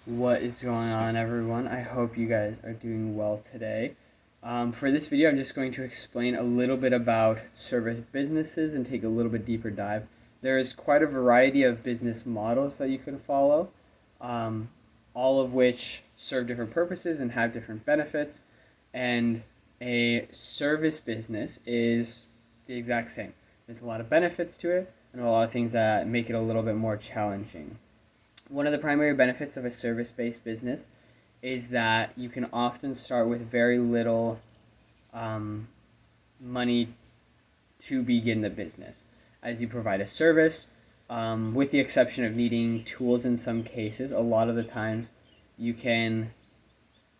What is going on, everyone? I hope you guys are doing well today. For this video, I'm just going to explain a little bit about service businesses and take a little bit deeper dive. There's quite a variety of business models that you can follow, all of which serve different purposes and have different benefits. And a service business is the exact same. There's a lot of benefits to it and a lot of things that make it a little bit more challenging. One of the primary benefits of a service-based business is that you can often start with very little money to begin the business, as you provide a service, with the exception of needing tools in some cases. A lot of the times you can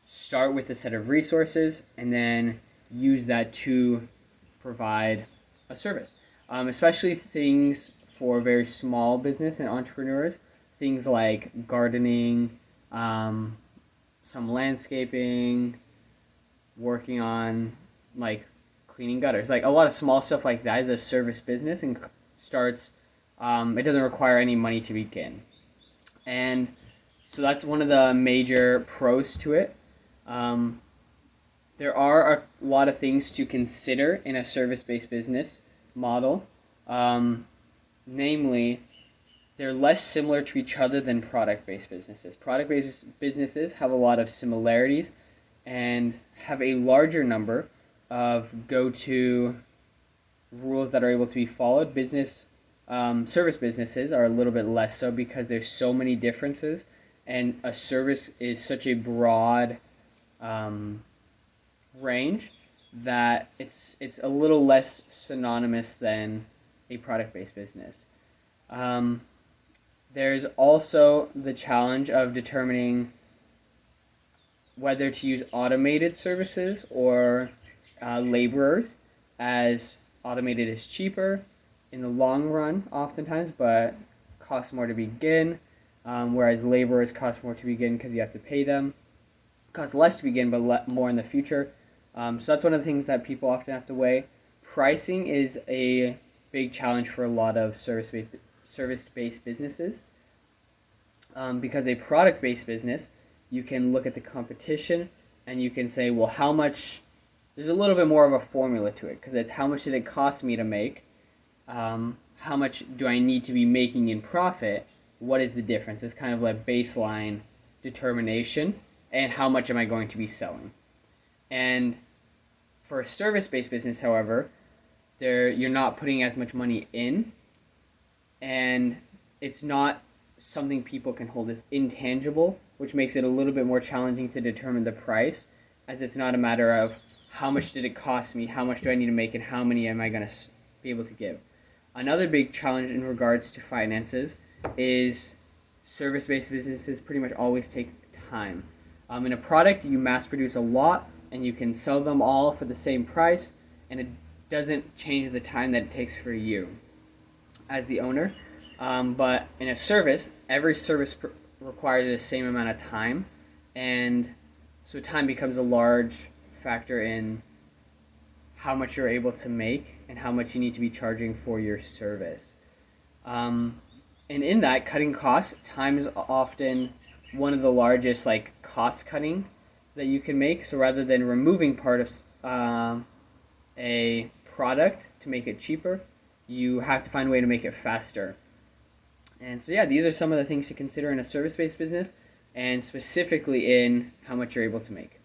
start with a set of resources and then use that to provide a service, especially things for very small business and entrepreneurs. Things like gardening, some landscaping, working on like cleaning gutters, like a lot of small stuff like that is a service business and starts. It doesn't require any money to begin, and so that's one of the major pros to it. There are a lot of things to consider in a service-based business model, namely, they're less similar to each other than product-based businesses. Product-based businesses have a lot of similarities and have a larger number of go-to rules that are able to be followed. Service businesses are a little bit less so because there's so many differences, and a service is such a broad range that it's a little less synonymous than a product-based business. There's also the challenge of determining whether to use automated services or laborers, as automated is cheaper in the long run oftentimes, but costs more to begin, whereas laborers cost more to begin because you have to pay them. Cost less to begin, but more in the future. So that's one of the things that people often have to weigh. Pricing is a big challenge for a lot of service-based businesses, because a product-based business, you can look at the competition and you can say, well, how much, there's a little bit more of a formula to it, because it's how much did it cost me to make, how much do I need to be making in profit, what is the difference? It's kind of like baseline determination, and how much am I going to be selling. And for a service-based business, however, you're not putting as much money in, and it's not something people can hold as intangible, which makes it a little bit more challenging to determine the price, as it's not a matter of how much did it cost me, how much do I need to make, and how many am I going to be able to give. Another big challenge in regards to finances is service-based businesses pretty much always take time. In a product, you mass produce a lot, and you can sell them all for the same price, and it doesn't change the time that it takes for you as the owner. But in a service, every service requires the same amount of time, and so time becomes a large factor in how much you're able to make and how much you need to be charging for your service. And in that, cutting costs, time is often one of the largest cost cutting that you can make. So rather than removing part of a product to make it cheaper, you have to find a way to make it faster. And so, yeah, these are some of the things to consider in a service-based business, and specifically in how much you're able to make.